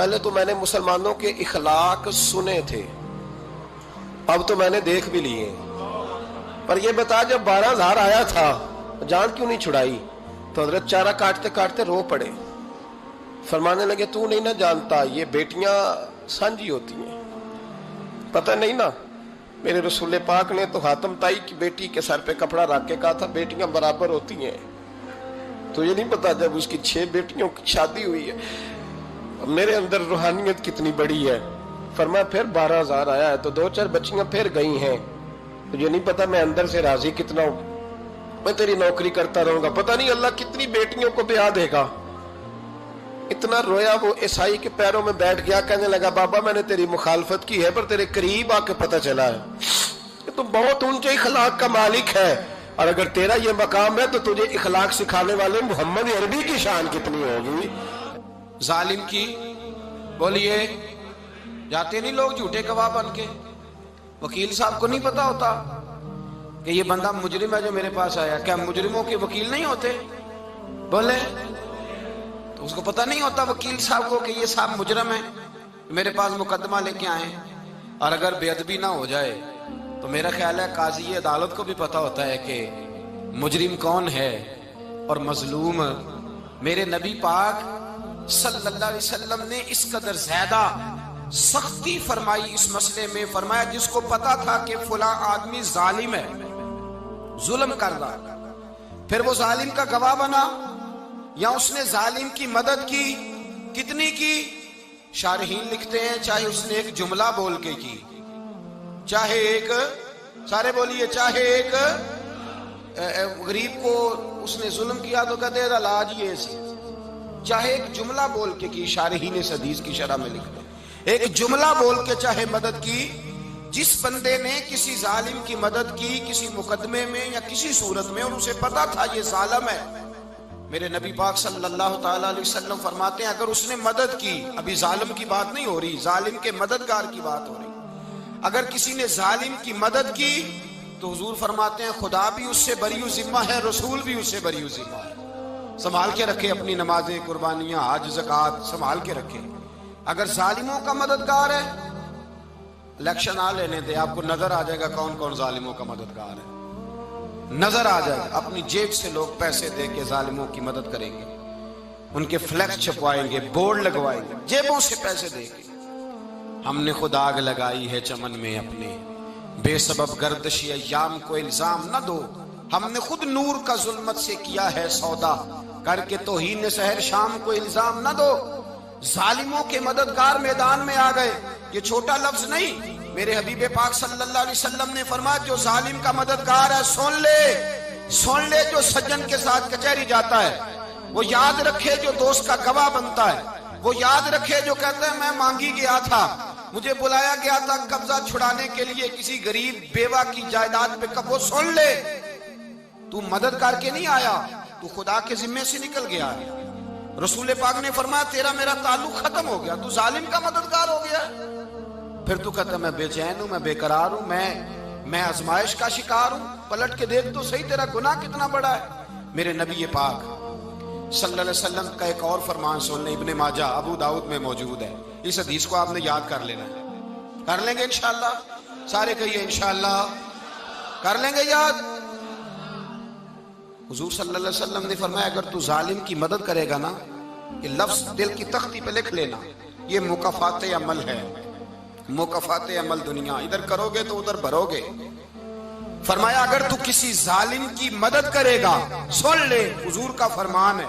پہلے تو میں نے مسلمانوں کے اخلاق سنے تھے، اب تو میں نے دیکھ بھی لیے. پر یہ بتا جب 12,000 آیا تھا جان کیوں نہیں چھڑائی؟ تو حضرت چارہ کاٹتے کاٹتے رو پڑے. فرمانے لگے تو نہیں نہ جانتا یہ بیٹیاں سانجھی ہوتی ہیں، پتہ نہیں نا. میرے رسول پاک نے تو حاتم تائی کی بیٹی کے سر پہ کپڑا رکھ کے کہا تھا بیٹیاں برابر ہوتی ہیں. تو یہ نہیں پتا جب اس کی 6 بیٹیوں کی شادی ہوئی ہے میرے اندر روحانیت کتنی بڑی ہے. فرمایا پھر 12,000 آیا ہے تو 2-4 بچیاں پھر گئی ہیں. تجھے نہیں پتا میں اندر سے راضی کتنا ہوں، میں تیری نوکری کرتا رہوں گا، پتہ نہیں اللہ کتنی بیٹیوں کو بیاہ دے گا. اتنا رویا وہ عیسائی کے پیروں میں بیٹھ گیا، کہنے لگا بابا میں نے تیری مخالفت کی ہے پر تیرے قریب آ کے پتہ چلا ہے کہ تو بہت اونچے اخلاق کا مالک ہے، اور اگر تیرا یہ مقام ہے تو تجھے اخلاق سکھانے والے محمد عربی کی شان کتنی ہوگی. ظالم کی بولیے جاتے نہیں لوگ جھوٹے گواہ بن کے. وکیل صاحب کو نہیں پتا ہوتا کہ یہ بندہ مجرم ہے جو میرے پاس آیا. کیا مجرموں کے وکیل نہیں ہوتے؟ بولے تو اس کو پتہ نہیں ہوتا وکیل صاحب کو کہ یہ صاحب مجرم ہے میرے پاس مقدمہ لے کے آئے. اور اگر بے ادبی نہ ہو جائے تو میرا خیال ہے قاضی عدالت کو بھی پتا ہوتا ہے کہ مجرم کون ہے اور مظلوم. میرے نبی پاک صلی اللہ علیہ وسلم نے اس قدر زیادہ سختی فرمائی اس مسئلے میں. فرمایا جس کو پتا تھا کہ فلاں آدمی ظالم ہے، ظلم کر رہا، پھر وہ ظالم کا گواہ بنا یا اس نے ظالم کی مدد کی، کتنی کی؟ شارحین لکھتے ہیں چاہے اس نے ایک جملہ بول کے کی، چاہے ایک، سارے بولیے، چاہے ایک غریب کو اس نے ظلم کیا تو کہتے ہیں علاج یہ سی، چاہے ایک جملہ بول کے کی. شارحین اس حدیث کی شرح میں لکھتے ہیں ایک جملہ بول کے چاہے مدد کی. جس بندے نے کسی ظالم کی مدد کی کسی مقدمے میں یا کسی صورت میں اور اسے پتا تھا یہ ظالم ہے، میرے نبی پاک صلی اللہ تعالی علیہ وسلم فرماتے ہیں اگر اس نے مدد کی، ابھی ظالم کی بات نہیں ہو رہی، ظالم کے مددگار کی بات ہو رہی، اگر کسی نے ظالم کی مدد کی تو حضور فرماتے ہیں خدا بھی اس سے بری و ذمہ ہے، رسول بھی اس سے بری و ذمہ ہے. سنبھال کے رکھے اپنی نمازیں، قربانیاں، حج، زکوٰۃ سنبھال کے رکھے. اگر ظالموں کا مددگار ہے، الیکشن آ لینے دے، آپ کو نظر آ جائے گا کون کون ظالموں کا مددگار ہے، نظر آ جائے گا. اپنی جیب سے لوگ پیسے دے کے ظالموں کی مدد کریں گے، ان کے فلیکس چھپوائیں گے، بورڈ لگوائیں گے، جیبوں سے پیسے دے کے. ہم نے خود آگ لگائی ہے چمن میں اپنے، بے سبب گردشی ایام کو الزام نہ دو. ہم نے خود نور کا ظلمت سے کیا ہے سودا، کر کے توہین سحر شام کو الزام نہ دو. ظالموں کے مددگار میدان میں آ گئے. یہ چھوٹا لفظ نہیں، میرے حبیب پاک صلی اللہ علیہ وسلم نے فرمایا جو ظالم کا مددگار ہے سن لے جو سجن کے ساتھ کچہری جاتا ہے، وہ یاد رکھے جو دوست کا گواہ بنتا ہے، وہ یاد رکھے جو کہتا ہے میں مانگی گیا تھا، مجھے بلایا گیا تھا قبضہ چھڑانے کے لیے کسی غریب بیوہ کی جائیداد پہ، وہ سن لے تو مدد کر کے نہیں آیا، تو خدا کے ذمے سے نکل گیا ہے. رسول پاک نے فرمایا تیرا میرا تعلق ختم ہو گیا، تو ظالم کا مددگار ہو گیا. پھر تو کہتا میں بے چین ہوں، میں بے قرار ہوں، میں آزمائش کا شکار ہوں. پلٹ کے دیکھ تو صحیح تیرا گناہ کتنا بڑا ہے. میرے نبی پاک صلی اللہ علیہ وسلم کا ایک اور فرمان سن لیں، ابن ماجہ ابو داؤد میں موجود ہے. اس حدیث کو آپ نے یاد کر لینا ہے. کر لیں گے انشاءاللہ؟ سارے کہیے انشاءاللہ کر لیں گے یاد. حضور صلی اللہ علیہ وسلم نے فرمایا اگر تو ظالم کی مدد کرے گا نا، یہ لفظ دل کی تختی پہ لکھ لینا، یہ مکافات عمل ہے، مکافات عمل دنیا، ادھر کرو گے تو ادھر بھرو گے. فرمایا اگر تو کسی ظالم کی مدد کرے گا، سن لے حضور کا فرمان ہے،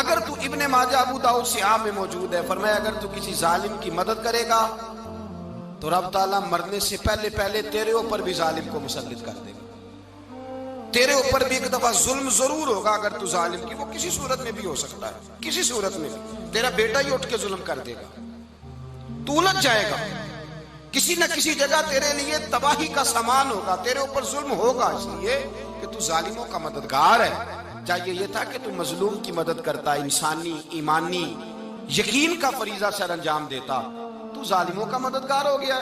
اگر تو ابن ماجہ ابو داؤد سیاہ میں موجود ہے، فرمایا اگر تو کسی ظالم کی مدد کرے گا تو رب تعالیٰ مرنے سے پہلے تیرے اوپر بھی ظالم کو مسلط کر دے گا. تیرے اوپر بھی ایک دفعہ ظلم ضرور ہوگا اگر تو ظالم کی، وہ کسی صورت میں بھی ہو سکتا ہے، کسی صورت میں بھی تیرا بیٹا ہی اٹھ کے ظلم کر دے گا، تو الجھ جائے گا، کسی نہ کسی جگہ تیرے لیے تباہی کا سامان ہوگا، تیرے اوپر ظلم ہوگا، اس لیے کہ تو ظالموں کا مددگار ہے. چاہیے یہ تھا کہ تو مظلوم کی مدد کرتا، انسانی ایمانی یقین کا فریضہ سر انجام دیتا، تو ظالموں کا مددگار ہو گیا.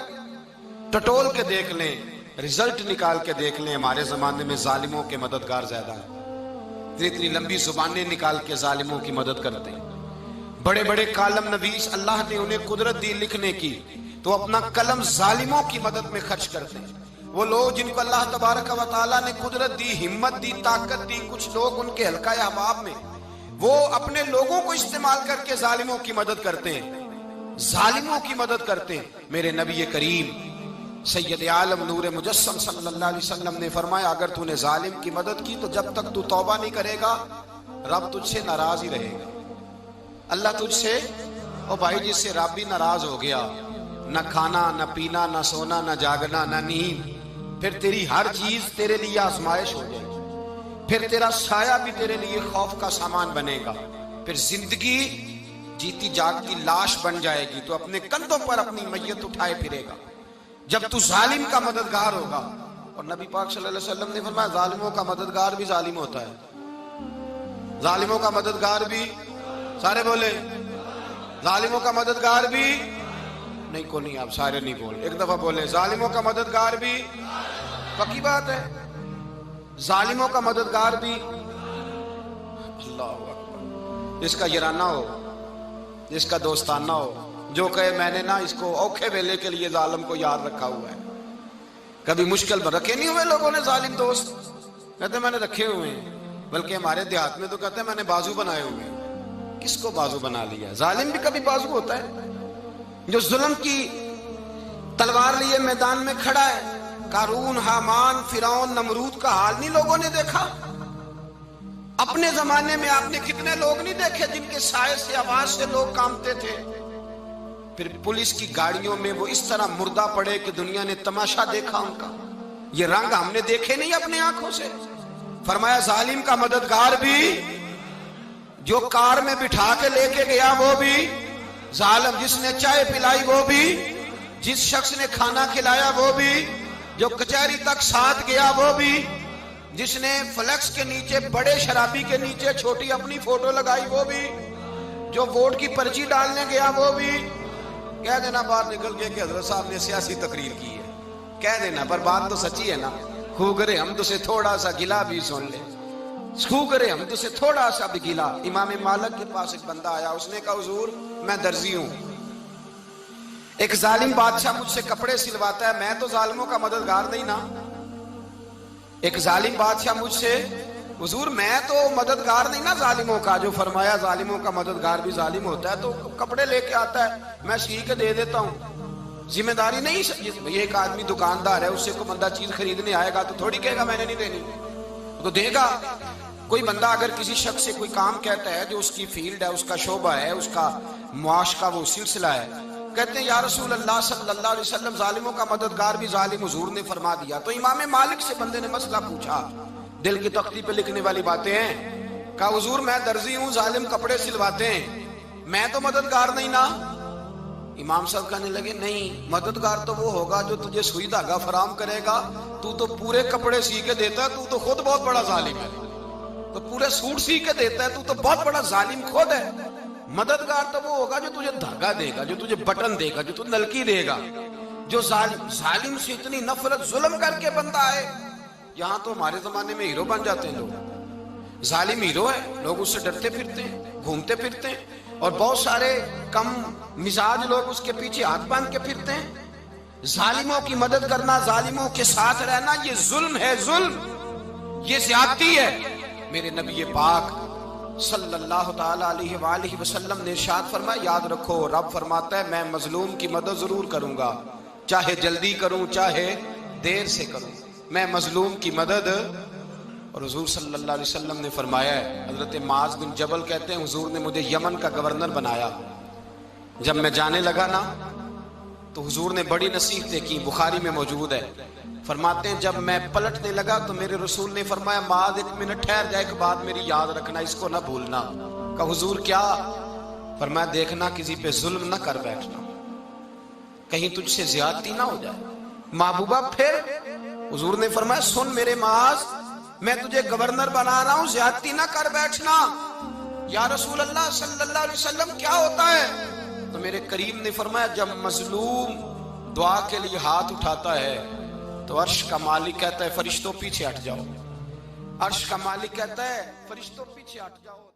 ٹٹول کے دیکھ لیں، رزلٹ نکال کے دیکھ لیں، ہمارے زمانے میں ظالموں کے مددگار زیادہ ہیں. اتنی لمبی زبانیں نکال کے ظالموں کی مدد کرتے ہیں. بڑے بڑے کالم نویس اللہ نے انہیں قدرت دی لکھنے کی، تو اپنا قلم ظالموں کی مدد میں خرچ کرتے ہیں۔ وہ لوگ جن کو اللہ تبارک و تعالیٰ نے قدرت دی، ہمت دی، طاقت دی، کچھ لوگ ان کے حلقہ احباب میں، وہ اپنے لوگوں کو استعمال کر کے ظالموں کی مدد کرتے ہیں، ظالموں کی مدد کرتے ہیں۔ میرے نبی کریم سید عالم نور مجسم صلی اللہ علیہ وسلم نے فرمایا، اگر تو نے ظالم کی مدد کی تو جب تک تو توبہ نہیں کرے گا رب تجھ سے ناراض ہی رہے گا۔ اللہ تجھ سے، او بھائی جس سے رب بھی ناراض ہو گیا، نہ کھانا نہ پینا نہ سونا نہ جاگنا نہ نیند، پھر تیری ہر چیز تیرے لیے آزمائش ہو جائے گی، پھر تیرا سایہ بھی تیرے لیے خوف کا سامان بنے گا، پھر زندگی جیتی جاگتی لاش بن جائے گی، تو اپنے کندھوں پر اپنی میت اٹھائے پھرے گا جب تو ظالم کا مددگار ہوگا۔ اور نبی پاک صلی اللہ علیہ وسلم نے فرمایا، ظالموں کا مددگار بھی ظالم ہوتا ہے، ظالموں کا مددگار بھی، سارے بولے، ظالموں کا مددگار بھی نہیں، کو نہیں، آپ سارے نہیں بولے، ایک دفعہ بولے، ظالموں کا مددگار بھی، پکی بات ہے، ظالموں کا مددگار بھی۔ اللہ اکبر، جس کا یارانہ ہو، جس کا دوستانہ ہو، جو کہے میں نے نا اس کو اوکھے ویلے کے لیے ظالم کو یاد رکھا ہوا ہے۔ کبھی مشکل میں رکھے نہیں ہوئے لوگوں نے ظالم دوست، کہتے میں نے رکھے ہوئے ہیں، بلکہ ہمارے دیہات میں تو کہتے ہیں میں نے بازو بنائے ہوئے ہیں۔ کس کو بازو بنا لیا؟ ظالم بھی کبھی بازو ہوتا ہے، جو ظلم کی تلوار لیے میدان میں کھڑا ہے۔ قارون، حامان، فرعون، نمرود کا حال نہیں لوگوں نے دیکھا؟ اپنے زمانے میں آپ نے کتنے لوگ نہیں دیکھے جن کے سائے سے، آواز سے لوگ کانپتے تھے؟ پھر پولیس کی گاڑیوں میں وہ اس طرح مردہ پڑے کہ دنیا نے تماشا دیکھا ان کا۔ یہ رنگ ہم نے دیکھے نہیں اپنے آنکھوں سے۔ فرمایا ظالم کا مددگار بھی، جو کار میں بٹھا کے لے کے گیا وہ بھی ظالم، جس نے چائے پلائی وہ بھی، جس شخص نے کھانا کھلایا وہ بھی، جو کچہری تک ساتھ گیا وہ بھی، جس نے فلیکس کے نیچے، بڑے شرابی کے نیچے چھوٹی اپنی فوٹو لگائی وہ بھی، جو ووٹ کی پرچی ڈالنے گیا وہ بھی۔ کہہ دینا باہر نکل کے کہ حضرت صاحب نے سیاسی تقریر کی ہے، کہہ دینا، پر بات تو سچی ہے نا۔ خوگرے حمد سے تھوڑا سا گلا بھی سن لے، خوگرے حمد سے تھوڑا سا بھی گلا۔ امام مالک کے پاس ایک بندہ آیا، اس نے کہا حضور میں درزی ہوں، ایک ظالم بادشاہ مجھ سے کپڑے سلواتا ہے، میں تو ظالموں کا مددگار نہیں نا۔ ایک ظالم بادشاہ مجھ سے، حضور میں تو مددگار نہیں نا ظالموں کا۔ جو فرمایا ظالموں کا مددگار بھی ظالم ہوتا ہے، تو کپڑے لے کے آتا ہے، میں سی کے دے دیتا ہوں، ذمہ داری نہیں۔ یہ ایک آدمی دکاندار ہے، اس سے کوئی بندہ چیز خریدنے آئے گا تو تھوڑی کہے گا میں نے نہیں دینی، تو دے گا۔ کوئی بندہ اگر کسی شخص سے کوئی کام کہتا ہے جو اس کی فیلڈ ہے، اس کا شعبہ ہے، اس کا معاش کا وہ سلسلہ ہے، کہتے ہیں یا رسول اللہ صلی اللہ علیہ وسلم ظالموں کا مددگار بھی ظالم، حضور نے فرما دیا۔ تو امام مالک سے بندے نے مسئلہ پوچھا، دل کی تختی پہ لکھنے والی باتیں ہیں، کہا حضور میں درزی ہوں، ظالم کپڑے سلواتے ہیں، میں تو مددگار نہیں نا۔ امام صاحب کہنے لگے نہیں، مددگار تو وہ ہوگا جو تجھے سوئی دھاگا فراہم کرے گا، تو تو پورے کپڑے سی کے دیتا ہے، تو تو خود بہت بڑا ظالم ہے، تو پورے سوٹ سی کے دیتا ہے، تو تو بہت بڑا ظالم خود ہے۔ مددگار تو وہ ہوگا جو تجھے دھاگا دے گا، جو تجھے بٹن دے گا، جو تجھے نلکی دے گا۔ جو ظالم سے اتنی نفرت ظلم کر کے بندہ ہے، یہاں تو ہمارے زمانے میں ہیرو بن جاتے ہیں لوگ، ظالم ہیرو ہے، لوگ اس سے ڈرتے پھرتے ہیں، گھومتے پھرتے ہیں، اور بہت سارے کم مزاج لوگ اس کے پیچھے ہاتھ باندھ کے پھرتے ہیں۔ ظالموں کی مدد کرنا، ظالموں کے ساتھ رہنا، یہ ظلم ہے، ظلم، یہ زیادتی ہے۔ میرے نبی پاک صلی اللہ تعالی علیہ وآلہ وسلم نے ارشاد فرمایا، یاد رکھو رب فرماتا ہے میں مظلوم کی مدد ضرور کروں گا، چاہے جلدی کروں چاہے دیر سے کروں، میں مظلوم کی مدد۔ اور حضور صلی اللہ علیہ وسلم نے فرمایا ہے، حضرت معاذ بن جبل کہتے ہیں حضور نے مجھے یمن کا گورنر بنایا، جب میں جانے لگا نا تو حضور نے بڑی نصیحتیں کی، بخاری میں موجود ہے، فرماتے ہیں جب میں پلٹنے لگا تو میرے رسول نے فرمایا معاذ ایک منٹ ٹھہر جا، ایک بات میری یاد رکھنا، اس کو نہ بھولنا۔ کہا حضور کیا؟ فرمایا دیکھنا کسی پہ ظلم نہ کر بیٹھنا، کہیں تجھ سے زیادتی نہ ہو جائے۔ محبوبہ پھر حضور نے فرمایا سن میرے معاذ، میں تجھے گورنر بنا رہا ہوں، زیادتی نہ کر بیٹھنا۔ یا رسول اللہ صلی اللہ علیہ وسلم کیا ہوتا ہے؟ تو میرے کریم نے فرمایا جب مظلوم دعا کے لیے ہاتھ اٹھاتا ہے تو عرش کا مالک کہتا ہے فرشتوں پیچھے ہٹ جاؤ، عرش کا مالک کہتا ہے فرشتوں پیچھے ہٹ جاؤ۔